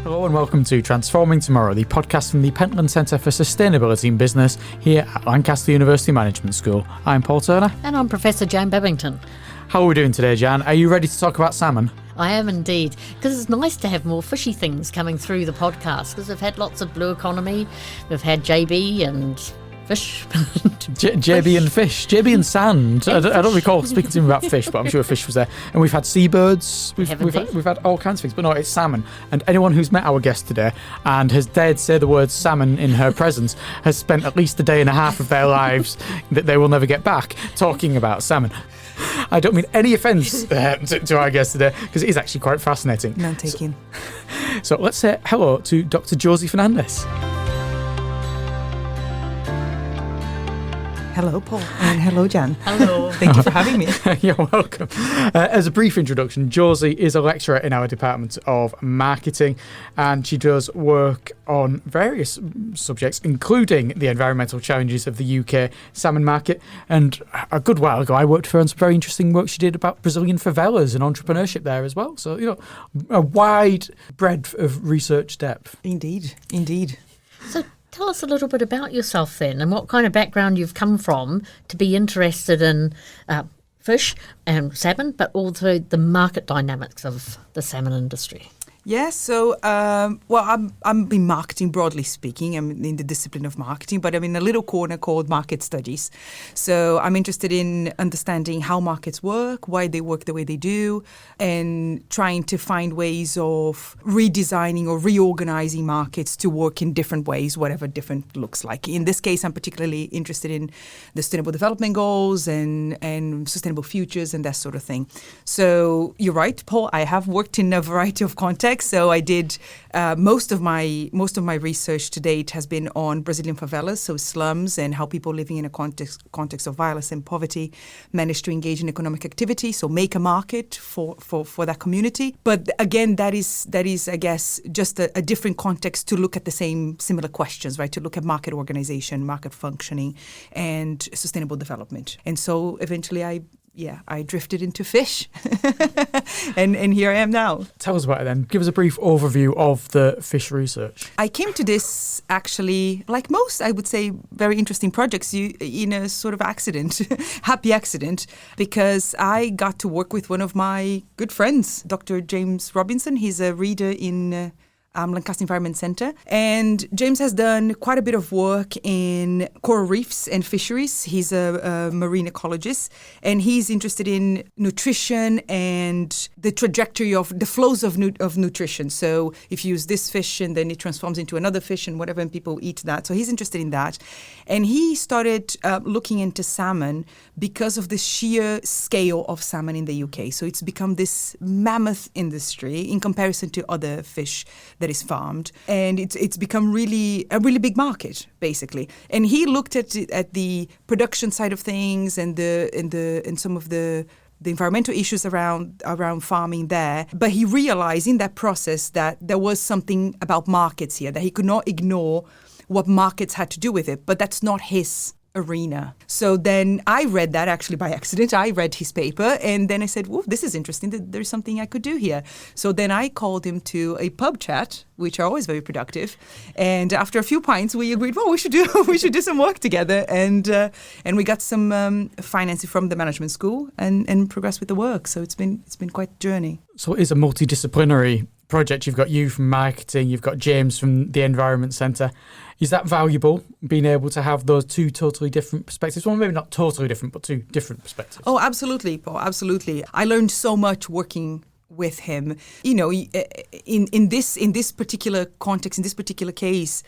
Hello and welcome to Transforming Tomorrow, the podcast from the Pentland Centre for Sustainability in Business here at Lancaster University Management School. I'm Paul Turner. And I'm Professor Jan Babington. How are we doing today, Jan? Are you ready to talk about salmon? I am indeed, because it's nice to have more fishy things coming through the podcast, because we've had lots of blue economy, we've had JB and fish. JB and fish. JB and sand. I don't recall speaking to him about fish, but I'm sure fish was there. And we've had seabirds. We've had all kinds of things. But no, it's salmon. And anyone who's met our guest today and has dared say the word salmon in her presence has spent at least a day and a half of their lives that they will never get back talking about salmon. I don't mean any offence to our guest today, because it is actually quite fascinating. None taken. So let's say hello to Dr Josi Fernandes. Hello, Paul, and hello, Jan. Hello. Thank you for having me. You're welcome. As a brief introduction, Josie is a lecturer in our Department of Marketing, and she does work on various subjects, including the environmental challenges of the UK salmon market. And a good while ago, I worked for her on some very interesting work she did about Brazilian favelas and entrepreneurship there as well. So, a wide breadth of research depth. Indeed. So tell us a little bit about yourself then, and what kind of background you've come from to be interested in fish and salmon, but also the market dynamics of the salmon industry. Yeah, so, I'm in marketing, broadly speaking. I'm in the discipline of marketing, but I'm in a little corner called market studies. So I'm interested in understanding how markets work, why they work the way they do, and trying to find ways of redesigning or reorganizing markets to work in different ways, whatever different looks like. In this case, I'm particularly interested in the Sustainable Development Goals and sustainable futures and that sort of thing. So you're right, Paul, I have worked in a variety of contexts. So I did most of my research to date has been on Brazilian favelas, so slums, and how people living in a context of violence and poverty manage to engage in economic activity, so make a market for that community. But again, that is I guess just a different context to look at the similar questions, right? To look at market organization, market functioning, and sustainable development. And so eventually I drifted into fish and here I am now. Tell us about it then. Give us a brief overview of the fish research. I came to this actually, like most, I would say, very interesting projects, in a sort of accident, happy accident, because I got to work with one of my good friends, Dr. James Robinson. He's a reader in Lancaster Environment Centre. And James has done quite a bit of work in coral reefs and fisheries. He's a marine ecologist, and he's interested in nutrition and the trajectory of the flows of nutrition. So if you use this fish and then it transforms into another fish and whatever, and people eat that. So he's interested in that. And he started looking into salmon because of the sheer scale of salmon in the UK. So it's become this mammoth industry in comparison to other fish that is farmed, and it's become a really big market, basically. And he looked at the production side of things and some of the environmental issues around farming there. But he realized in that process that there was something about markets here, that he could not ignore what markets had to do with it. But that's not his arena. So then I read that actually by accident. I read his paper, and then I said, "Whoa, this is interesting. There's something I could do here." So then I called him to a pub chat, which are always very productive. And after a few pints, we agreed, well, we should do some work together. And we got some financing from the management school and progressed with the work. So it's been quite a journey. So it is a multidisciplinary project. You've got you from marketing, you've got James from the Environment Centre. Is that valuable, being able to have those two totally different perspectives? Well, maybe not totally different, but two different perspectives. Oh, absolutely, Paul, absolutely. I learned so much working with him. In this particular context, in this particular case,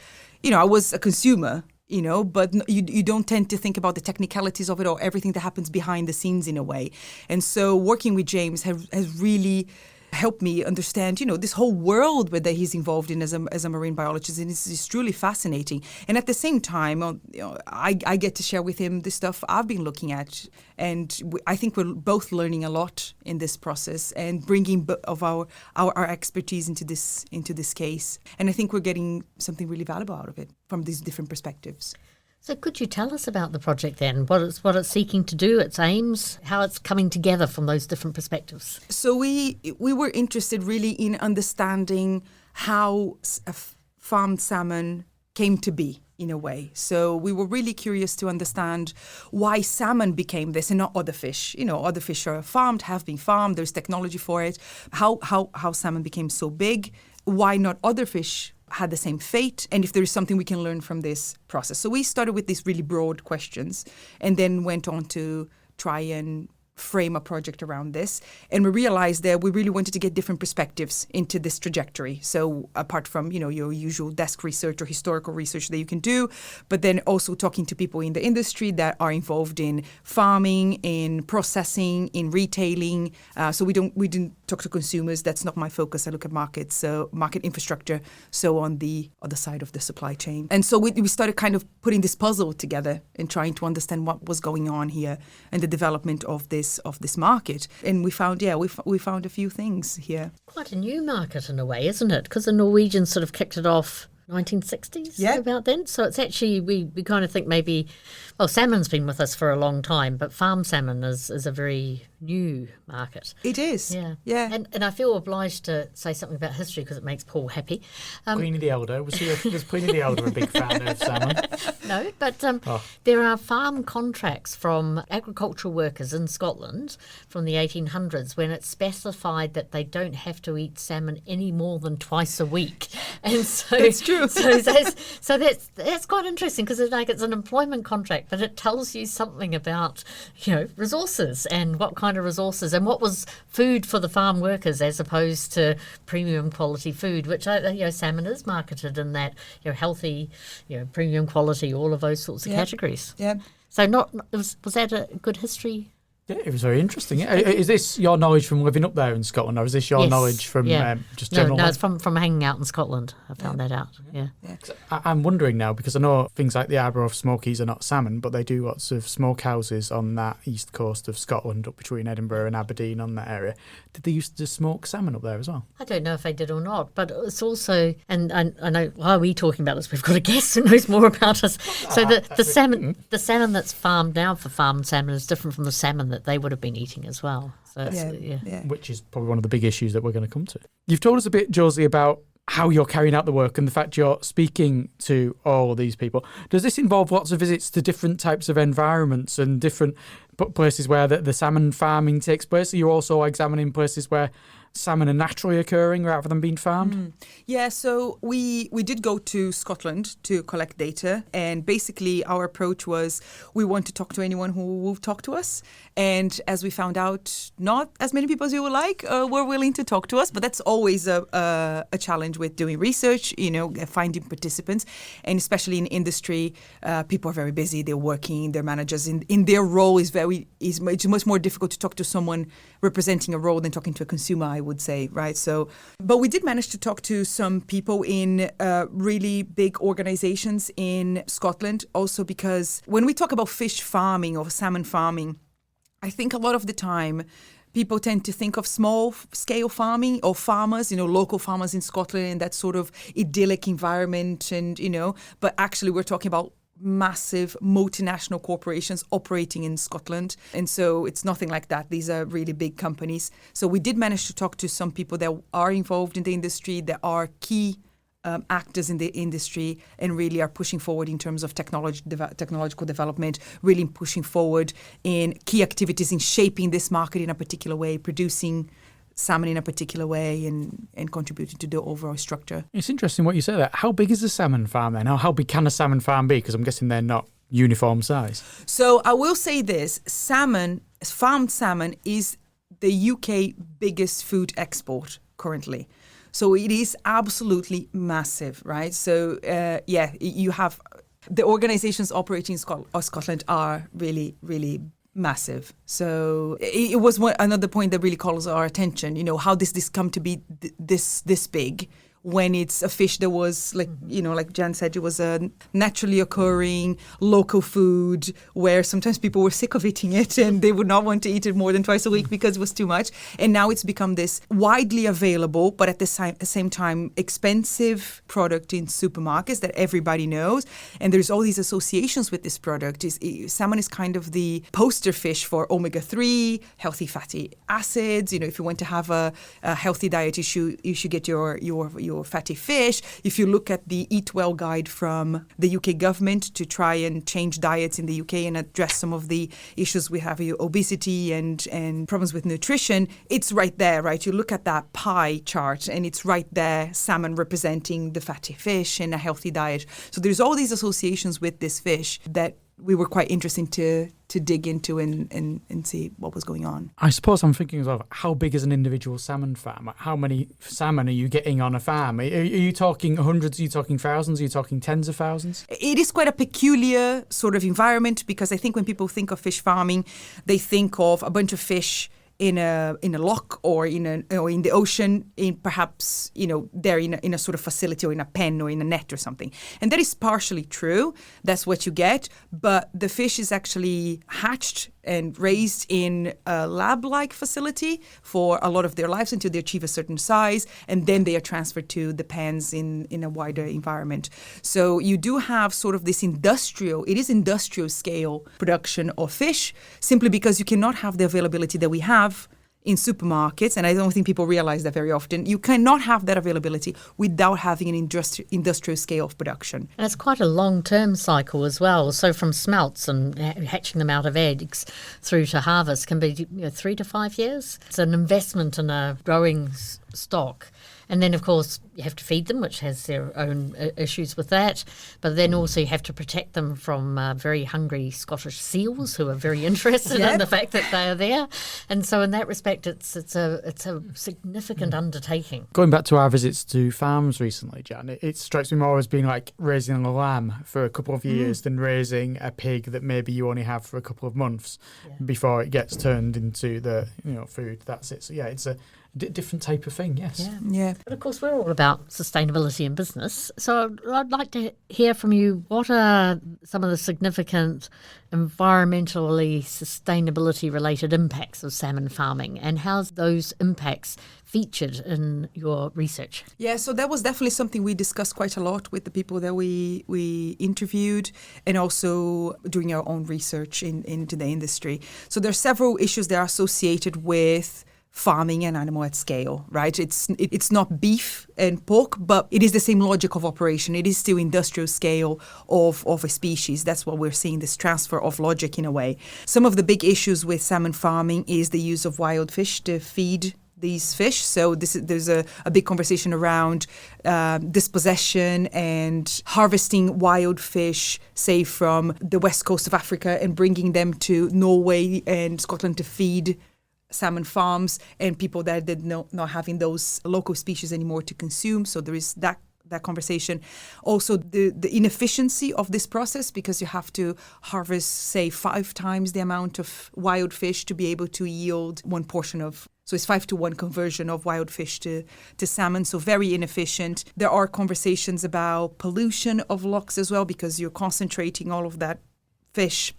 I was a consumer, but you don't tend to think about the technicalities of it or everything that happens behind the scenes in a way. And so working with James has really helped me understand, this whole world that he's involved in as a marine biologist, and it's truly fascinating. And at the same time, I get to share with him the stuff I've been looking at, and I think we're both learning a lot in this process and bringing of our expertise into this case. And I think we're getting something really valuable out of it from these different perspectives. So could you tell us about the project then? What it's seeking to do, its aims, how it's coming together from those different perspectives? So we were interested really in understanding how farmed salmon came to be, in a way. So we were really curious to understand why salmon became this and not other fish. Other fish are farmed, have been farmed, there's technology for it. How salmon became so big, why not other fish had the same fate, and if there is something we can learn from this process. So we started with these really broad questions and then went on to try and frame a project around this. And we realized that we really wanted to get different perspectives into this trajectory. So apart from, your usual desk research or historical research that you can do, but then also talking to people in the industry that are involved in farming, in processing, in retailing. So we didn't talk to consumers. That's not my focus. I look at markets, so market infrastructure, so on the other side of the supply chain. And so we started kind of putting this puzzle together and trying to understand what was going on here and the development of this market. And we found a few things here. Quite a new market in a way, isn't it? Because the Norwegians sort of kicked it off 1960s, about then. So it's actually, we kind of think maybe, salmon's been with us for a long time, but farm salmon is a very new market. It is. Yeah. And I feel obliged to say something about history because it makes Paul happy. Pliny the Elder. Was Pliny the Elder a big fan of salmon? No, but there are farm contracts from agricultural workers in Scotland from the 1800s when it's specified that they don't have to eat salmon any more than twice a week. And so that's true. So that's quite interesting because it's an employment contract, but it tells you something about resources and what kind of resources and what was food for the farm workers as opposed to premium quality food, which salmon is marketed in that healthy, premium quality, all of those sorts of categories. Yeah. So was that a good history? Yeah, it was very interesting. Is this your knowledge from living up there in Scotland, or is this your knowledge from just general? No, it's from hanging out in Scotland. I found that out. Yeah. I'm wondering now, because I know things like the Arborough Smokies are not salmon, but they do lots of smokehouses on that east coast of Scotland, up between Edinburgh and Aberdeen, on that area. Did they used to smoke salmon up there as well? I don't know if they did or not, but it's also, and I know why are we talking about this? We've got a guest who knows more about us. So the salmon that's farmed now for farmed salmon is different from the salmon that they would have been eating as well. So which is probably one of the big issues that we're going to come to. You've told us a bit, Josie, about how you're carrying out the work and the fact you're speaking to all of these people. Does this involve lots of visits to different types of environments and different places where the salmon farming takes place? Are you also examining places where salmon are naturally occurring rather than being farmed? Yeah, so we did go to Scotland to collect data, and basically our approach was we want to talk to anyone who will talk to us. And as we found out, not as many people as you would like were willing to talk to us, but that's always a challenge with doing research, finding participants, and especially in industry, people are very busy, they're working, their managers in their role it's much more difficult to talk to someone representing a role than talking to a consumer, I would say, right? So, but we did manage to talk to some people in really big organizations in Scotland, also because when we talk about fish farming or salmon farming, I think a lot of the time people tend to think of small-scale farming or farmers, local farmers in Scotland in that sort of idyllic environment, and but actually we're talking about massive multinational corporations operating in Scotland. And so it's nothing like that. These are really big companies. So we did manage to talk to some people that are involved in the industry, that are key actors in the industry and really are pushing forward in terms of technological development, really pushing forward in key activities in shaping this market in a particular way, producing salmon in a particular way and contributing to the overall structure. It's interesting what you say there. How big is a salmon farm then? How big can a salmon farm be? Because I'm guessing they're not uniform size. So I will say this, farmed salmon is the UK biggest food export currently. So it is absolutely massive, right? So you have the organizations operating in Scotland are really, really massive. So it was another point that really calls our attention. How does this come to be this big? when it's a fish that was like, like Jan said, it was a naturally occurring local food where sometimes people were sick of eating it and they would not want to eat it more than twice a week because it was too much. And now it's become this widely available, but at the same time, expensive product in supermarkets that everybody knows. And there's all these associations with this product. Salmon is kind of the poster fish for omega-3, healthy fatty acids. If you want to have a healthy diet, you should get your fatty fish. If you look at the Eat Well guide from the UK government to try and change diets in the UK and address some of the issues we have, obesity and problems with nutrition, it's right there, right? You look at that pie chart and it's right there, salmon representing the fatty fish and a healthy diet. So there's all these associations with this fish that we were quite interested to dig into and see what was going on. I suppose I'm thinking as well, how big is an individual salmon farm? How many salmon are you getting on a farm? Are you talking hundreds? Are you talking thousands? Are you talking tens of thousands? It is quite a peculiar sort of environment because I think when people think of fish farming, they think of a bunch of fish in a lock or in the ocean, perhaps they're in a sort of facility or in a pen or in a net or something, and that is partially true. That's what you get, but the fish is actually hatched and raised in a lab-like facility for a lot of their lives until they achieve a certain size, and then they are transferred to the pens in a wider environment. So you do have sort of this industrial scale production of fish, simply because you cannot have the availability that we have in supermarkets, and I don't think people realize that very often. You cannot have that availability without having an industrial scale of production. And it's quite a long-term cycle as well. So from smelts and hatching them out of eggs through to harvest can be 3 to 5 years. It's an investment in a growing stock. And then, of course, you have to feed them, which has their own issues with that. But then also you have to protect them from very hungry Scottish seals who are very interested in the fact that they are there. And so in that respect, it's a significant undertaking. Going back to our visits to farms recently, Jan, it strikes me more as being like raising a lamb for a couple of years than raising a pig that maybe you only have for a couple of months before it gets turned into the food. That's it. So yeah, it's a different type of thing, yes. Yeah. But of course, we're all about sustainability in business. So I'd like to hear from you, what are some of the significant environmentally sustainability-related impacts of salmon farming, and how's those impacts featured in your research? Yeah, so that was definitely something we discussed quite a lot with the people that we interviewed, and also doing our own research into the industry. So there are several issues that are associated with farming an animal at scale, right? It's not beef and pork, but it is the same logic of operation. It is still industrial scale of a species. That's what we're seeing, this transfer of logic in a way. Some of the big issues with salmon farming is the use of wild fish to feed these fish. So there's a big conversation around dispossession and harvesting wild fish, say from the west coast of Africa, and bringing them to Norway and Scotland to feed salmon farms, and people that did not having those local species anymore to consume. So there is that conversation. Also, the inefficiency of this process, because you have to harvest, say, 5 times the amount of wild fish to be able to yield one portion of. So it's 5-to-1 conversion of wild fish to salmon, so very inefficient. There are conversations about pollution of locks as well, because you're concentrating all of that fish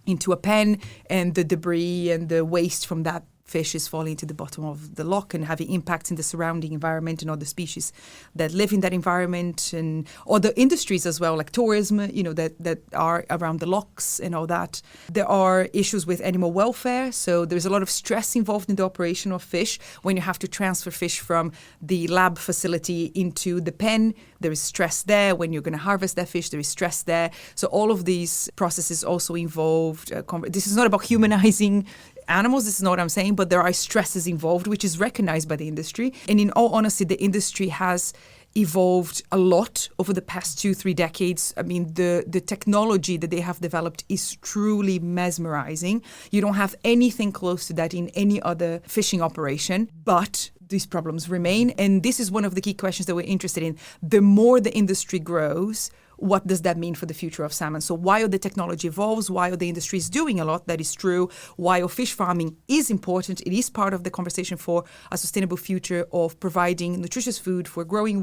into a pen, and the debris and the waste from that fish is falling to the bottom of the lock and having impacts in the surrounding environment and other species that live in that environment, and other industries as well, like tourism, that are around the locks and all that. There are issues with animal welfare. So there's a lot of stress involved in the operation of fish. When you have to transfer fish from the lab facility into the pen, there is stress there. When you're going to harvest that fish, there is stress there. So all of these processes also involved. This is not about humanizing animals, this is not what I'm saying, but there are stresses involved, which is recognized by the industry. And in all honesty, the industry has evolved a lot over the past 2-3 decades. I mean, the technology that they have developed is truly mesmerizing. You don't have anything close to that in any other fishing operation, but these problems remain. And this is one of the key questions that we're interested in. The more the industry grows, what does that mean for the future of salmon? So while the technology evolves, while the industry is doing a lot, that is true, while fish farming is important, it is part of the conversation for a sustainable future of providing nutritious food for a growing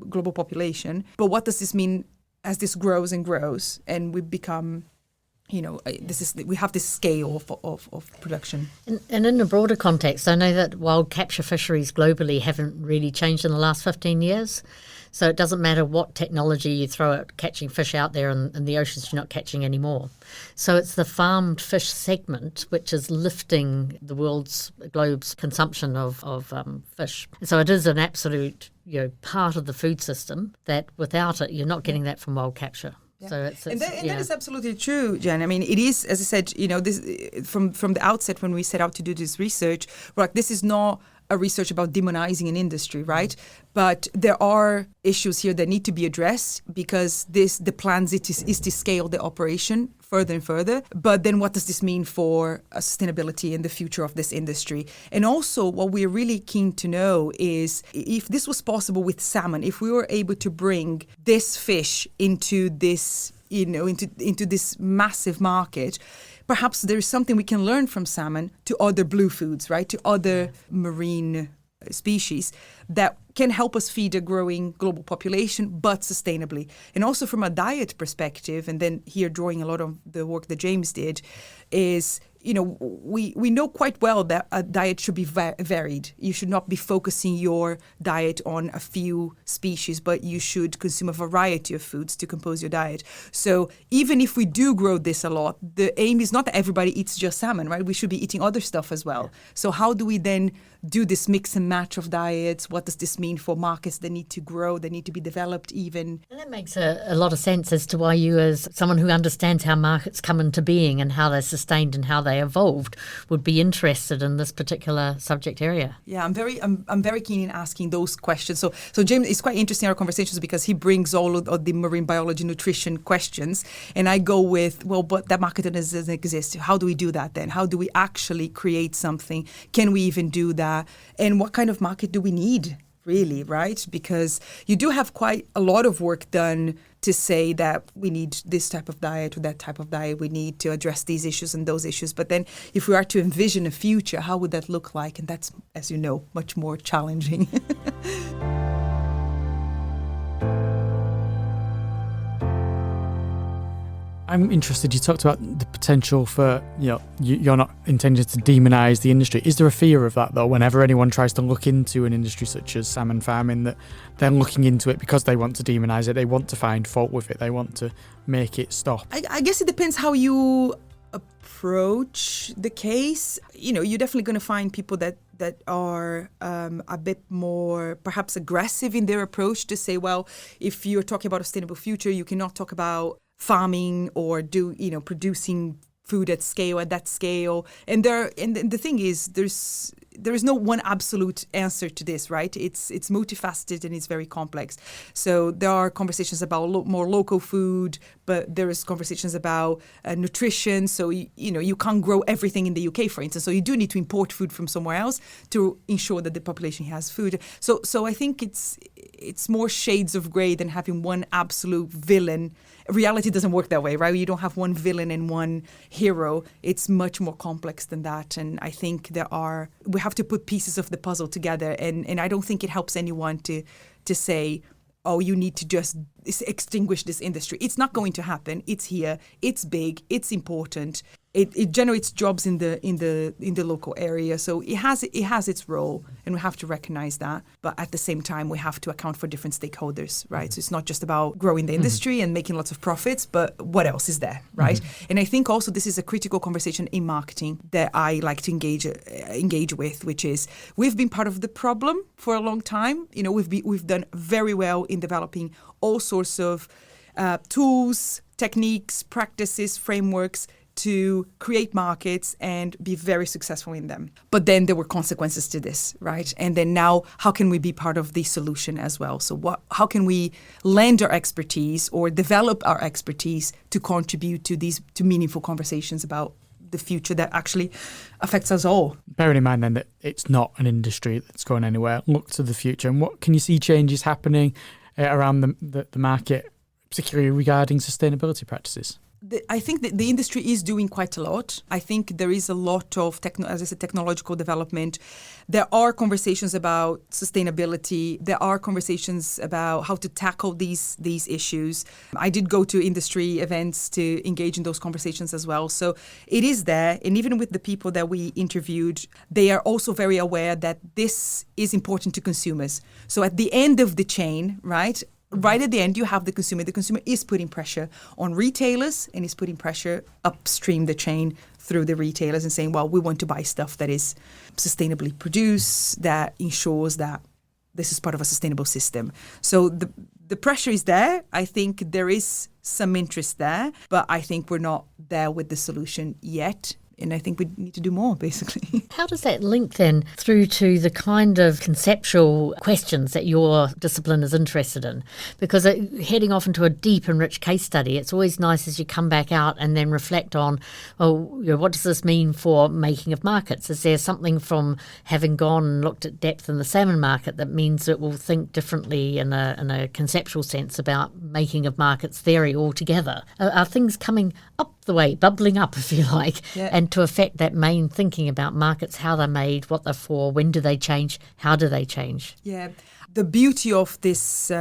global population. But what does this mean as this grows and grows and we become, we have this scale of production? And in a broader context, I know that wild capture fisheries globally haven't really changed in the last 15 years. So it doesn't matter what technology you throw at catching fish out there in the oceans, you're not catching anymore. So it's the farmed fish segment which is lifting the globe's consumption of fish. So it is an absolute part of the food system that without it, you're not getting that from wild capture. Yeah. So that is absolutely true, Jen. I mean, it is, as I said, this from the outset when we set out to do this research, we're like, this is not a research about demonizing an industry, right? But there are issues here that need to be addressed because the plans is to scale the operation further and further. But then what does this mean for sustainability and the future of this industry? And also what we're really keen to know is if this was possible with salmon, if we were able to bring this fish into this, into this massive market, perhaps there is something we can learn from salmon to other blue foods, right? To other marine species that can help us feed a growing global population, but sustainably. And also from a diet perspective, and then here drawing a lot of the work that James did, is, we know quite well that a diet should be varied. You should not be focusing your diet on a few species, but you should consume a variety of foods to compose your diet. So even if we do grow this a lot, the aim is not that everybody eats just salmon, right? We should be eating other stuff as well. So how do we then do this mix and match of diets? What does this mean for markets that need to grow, that need to be developed even? And that makes a lot of sense as to why you, as someone who understands how markets come into being and how they're sustained and how they evolved, would be interested in this particular subject area. Yeah, I'm very keen in asking those questions. So James, it's quite interesting our conversations because he brings all of the marine biology, nutrition questions, and I go with, well, but that market doesn't exist. How do we do that then? How do we actually create something? Can we even do that? And what kind of market do we need? Really, right? Because you do have quite a lot of work done to say that we need this type of diet or that type of diet. We need to address these issues and those issues. But then if we are to envision a future, how would that look like? And that's, as you know, much more challenging. I'm interested, you talked about the potential for, you're not intended to demonise the industry. Is there a fear of that, though, whenever anyone tries to look into an industry such as salmon farming, that they're looking into it because they want to demonise it, they want to find fault with it, they want to make it stop? I guess it depends how you approach the case. You're definitely going to find people that are a bit more perhaps aggressive in their approach to say, well, if you're talking about a sustainable future, you cannot talk about farming or producing food at that scale. And the thing is, there is no one absolute answer to this, right? It's multifaceted and it's very complex. So there are conversations about more local food, but there is conversations about nutrition. So you can't grow everything in the UK, for instance. So you do need to import food from somewhere else to ensure that the population has food. So I think it's more shades of grey than having one absolute villain. Reality doesn't work that way, right? You don't have one villain and one hero. It's much more complex than that. And I think we have to put pieces of the puzzle together. And I don't think it helps anyone to say, oh, you need to just extinguish this industry. It's not going to happen. It's here. It's big. It's important. It generates jobs in the local area, so it has its role, and we have to recognize that. But at the same time, we have to account for different stakeholders, right? So it's not just about growing the industry and making lots of profits, but what else is there, right? And I think also this is a critical conversation in marketing that I like to engage with, which is we've been part of the problem for a long time. We've done very well in developing all sorts of tools, techniques, practices, frameworks to create markets and be very successful in them. But then there were consequences to this, right? And then now, how can we be part of the solution as well? So how can we lend our expertise or develop our expertise to contribute to meaningful conversations about the future that actually affects us all? Bearing in mind then that it's not an industry that's going anywhere, look to the future. And what can you see changes happening around the market, particularly regarding sustainability practices? I think that the industry is doing quite a lot. I think there is a lot of, as I said, technological development. There are conversations about sustainability. There are conversations about how to tackle these issues. I did go to industry events to engage in those conversations as well. So it is there. And even with the people that we interviewed, they are also very aware that this is important to consumers. So at the end of the chain, right at the end, you have the consumer. The consumer is putting pressure on retailers and is putting pressure upstream the chain through the retailers and saying, well, we want to buy stuff that is sustainably produced, that ensures that this is part of a sustainable system. So the pressure is there. I think there is some interest there, but I think we're not there with the solution yet. And I think we need to do more, basically. How does that link then through to the kind of conceptual questions that your discipline is interested in? Because heading off into a deep and rich case study, it's always nice as you come back out and then reflect on, what does this mean for making of markets? Is there something from having gone and looked at depth in the salmon market that means it will think differently in a conceptual sense about making of markets theory altogether? Are things coming up the way, bubbling up, if you like, and to affect that main thinking about markets, how they're made, what they're for, when do they change, how do they change? Yeah, the beauty of this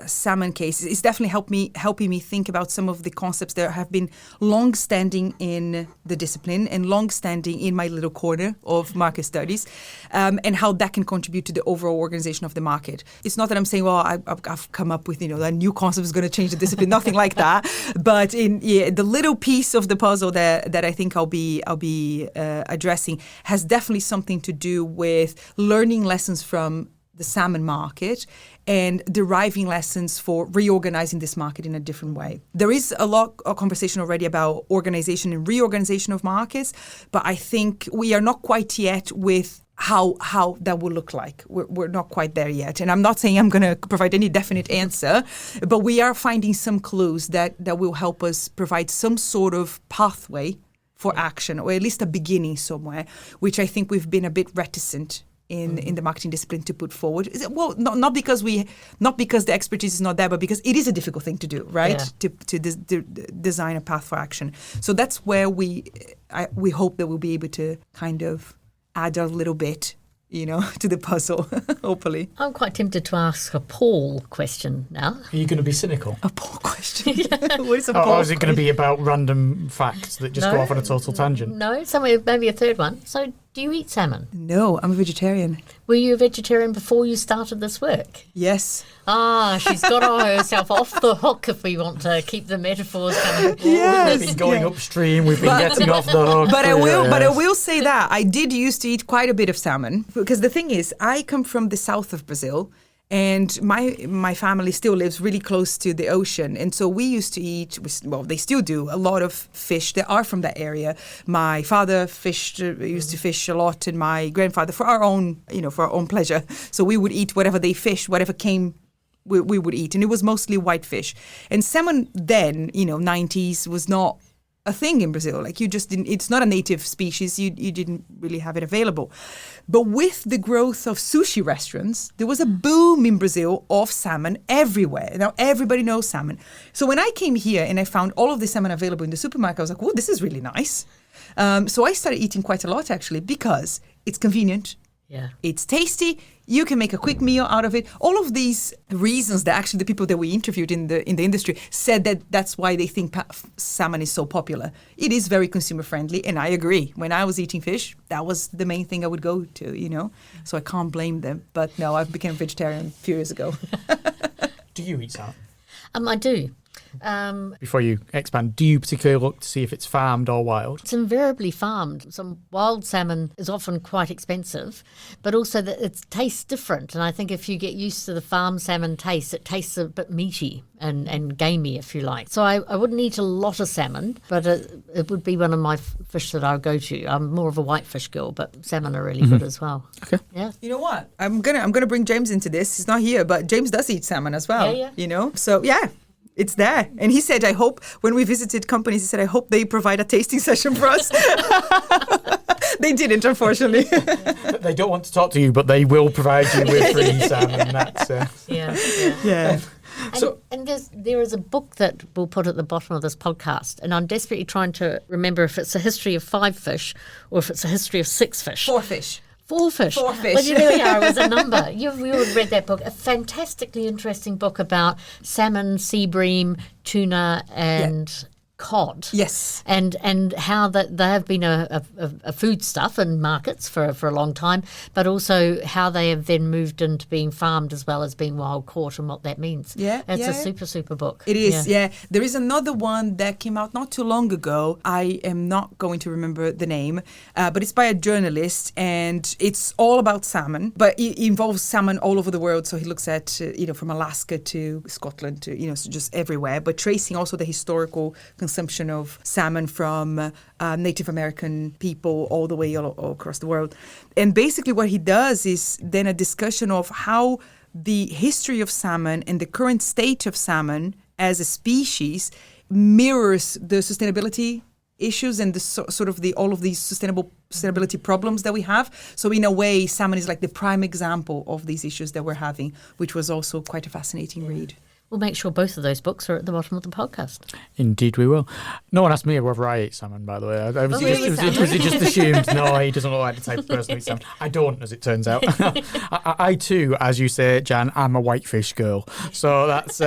salmon case is definitely helping me think about some of the concepts that have been long-standing in the discipline and long-standing in my little corner of market studies, and how that can contribute to the overall organization of the market. It's not that I'm saying, well, I've come up with, a new concept is going to change the discipline, nothing like that. But the little piece of the puzzle that I think I'll be addressing has definitely something to do with learning lessons from the salmon market and deriving lessons for reorganizing this market in a different way. There is a lot of conversation already about organization and reorganization of markets, but I think we are not quite yet with how that will look like. We're not quite there yet. And I'm not saying I'm going to provide any definite answer, but we are finding some clues that will help us provide some sort of pathway for action, or at least a beginning somewhere, which I think we've been a bit reticent in the marketing discipline to put forward. Well, not because the expertise is not there, but because it is a difficult thing to do, right? Yeah. To design a path for action. So that's where we hope that we'll be able to kind of add a little bit, to the puzzle, hopefully. I'm quite tempted to ask a Paul question now. Are you going to be cynical? A Paul question? What is a Paul Or is it going to be about random facts that just go off on a total tangent? No, somewhere maybe a third one. So do you eat salmon? No, I'm a vegetarian. Were you a vegetarian before you started this work? Yes. She's got herself off the hook if we want to keep the metaphors coming. Yes. We've been going upstream, we've been getting off the hook. But I will say that I did used to eat quite a bit of salmon, because the thing is, I come from the south of Brazil, and my family still lives really close to the ocean. And so we used to eat, they still do, a lot of fish that are from that area. My father used to fish a lot, and my grandfather for our own pleasure. So we would eat whatever they fished, whatever came, we would eat. And it was mostly white fish. And salmon then, 90s, was not a thing in Brazil. Like, you just didn't, it's not a native species. You didn't really have it available. But with the growth of sushi restaurants, there was a boom in Brazil of salmon everywhere. Now everybody knows salmon. So when I came here and I found all of the salmon available in the supermarket, I was like, oh, this is really nice. So I started eating quite a lot, actually, because it's convenient. Yeah. It's tasty. You can make a quick meal out of it. All of these reasons that actually the people that we interviewed in the industry said that's why they think salmon is so popular. It is very consumer friendly, and I agree. When I was eating fish, that was the main thing I would go to, So I can't blame them. But no, I became vegetarian a few years ago. Do you eat salmon? I do. Before you expand, do you particularly look to see if it's farmed or wild? It's invariably farmed. Some wild salmon is often quite expensive, but also that it tastes different. And I think if you get used to the farm salmon taste, it tastes a bit meaty and gamey, if you like. So I wouldn't eat a lot of salmon, but it would be one of my fish that I would go to. I'm more of a whitefish girl, but salmon are really good as well. Okay. Yeah. You know what? I'm gonna bring James into this. He's not here, but James does eat salmon as well. Yeah. So yeah. It's there. And he said, I hope, when we visited companies, he said, I hope they provide a tasting session for us. They didn't, unfortunately. They don't want to talk to you, but they will provide you with free salmon. That's Yeah. And there is a book that we'll put at the bottom of this podcast, and I'm desperately trying to remember if it's a history of 5 fish or if it's a history of 6 fish. 4 fish. 4 fish. 4 fish. Well, there we are as a number. We all read that book. A fantastically interesting book about salmon, sea bream, tuna, and cod. Yes. And how that they have been a foodstuff in markets for a long time, but also how they have then moved into being farmed as well as being wild caught and what that means. Yeah. It's a super book. It is, yeah. There is another one that came out not too long ago. I am not going to remember the name, but it's by a journalist, and it's all about salmon, but it involves salmon all over the world. So he looks at, from Alaska to Scotland to, so just everywhere, but tracing also the historical consumption of salmon from Native American people all the way all across the world. And basically what he does is then a discussion of how the history of salmon and the current state of salmon as a species mirrors the sustainability issues and all of these sustainability problems that we have. So in a way, salmon is like the prime example of these issues that we're having, which was also quite a fascinating read. We'll make sure both of those books are at the bottom of the podcast. Indeed, we will. No one asked me whether I ate salmon, by the way. Was it just assumed? No, he doesn't look like the type of person who eats salmon. I don't, as it turns out. I too, as you say, Jan, I'm a whitefish girl. So that's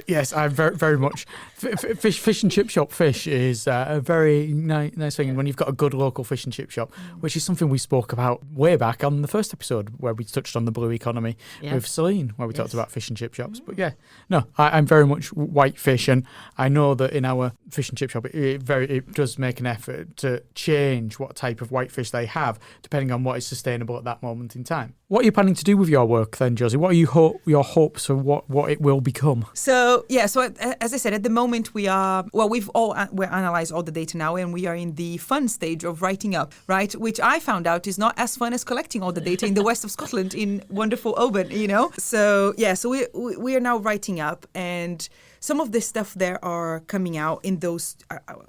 yes, I'm very, very much. Fish and chip shop fish is a very nice thing. And when you've got a good local fish and chip shop, which is something we spoke about way back on the first episode where we touched on the blue economy with Celine, where we talked about fish and chip shops. But yeah, no, I'm very much whitefish, and I know that in our fish and chip shop, it does make an effort to change what type of whitefish they have, depending on what is sustainable at that moment in time. What are you planning to do with your work then, Josie? What are your hopes for what it will become? So as I said, at the moment we've analyzed all the data now, and we are in the fun stage of writing up, right? Which I found out is not as fun as collecting all the data in the west of Scotland in wonderful Oban, So we are now writing up, and some of the stuff there are coming out in those,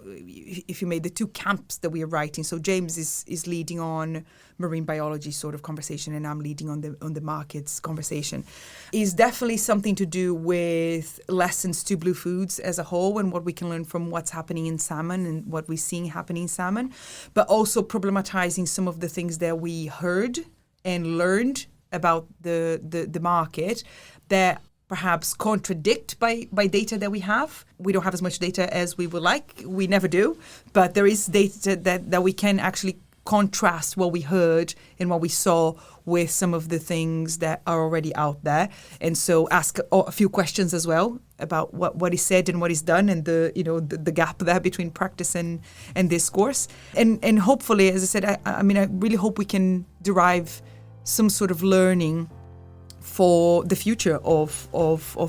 if you made the 2 camps that we are writing. So James is leading on marine biology sort of conversation, and I'm leading on the markets conversation. Is definitely something to do with lessons to blue foods as a whole, and what we can learn from what's happening in salmon and what we're seeing happening in salmon, but also problematizing some of the things that we heard and learned about the market that perhaps contradict by data that we have. We don't have as much data as we would like. We never do. But there is data that we can actually contrast what we heard and what we saw with some of the things that are already out there. And so ask a few questions as well about what is said and what is done, and the gap there between practice and discourse. And hopefully, as I said, I really hope we can derive some sort of learning for the future of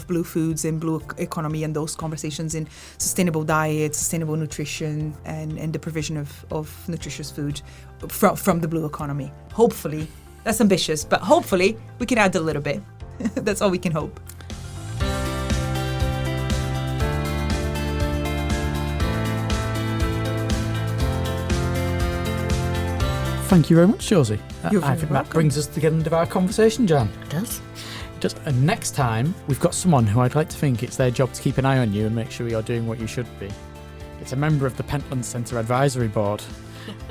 blue foods and blue economy, and those conversations in sustainable diet, sustainable nutrition, and the provision of nutritious food from the blue economy. Hopefully, that's ambitious, but hopefully we can add a little bit. That's all we can hope. Thank you very much, Josie. You're I think that brings us to the end of our conversation, Jan. It does. And next time, we've got someone who I'd like to think it's their job to keep an eye on you and make sure you're doing what you should be. It's a member of the Pentland Centre Advisory Board,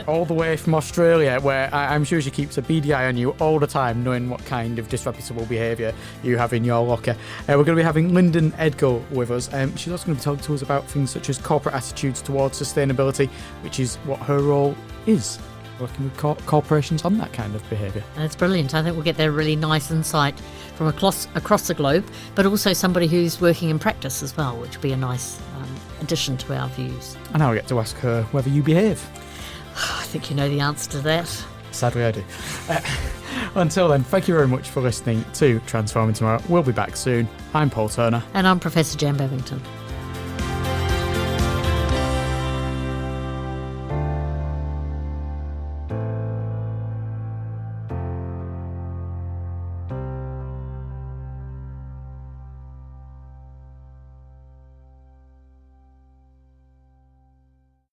all the way from Australia, where I'm sure she keeps a beady eye on you all the time, knowing what kind of disreputable behaviour you have in your locker. We're going to be having Lyndon Edgo with us. She's also going to be talking to us about things such as corporate attitudes towards sustainability, which is what her role is, working with corporations on that kind of behaviour. And it's brilliant. I think we'll get there really nice insight from across the globe, but also somebody who's working in practice as well, which will be a nice addition to our views. And I'll get to ask her whether you behave. I think you know the answer to that. Sadly, I do. Until then, thank you very much for listening to Transforming Tomorrow. We'll be back soon. I'm Paul Turner. And I'm Professor Jan Bevington.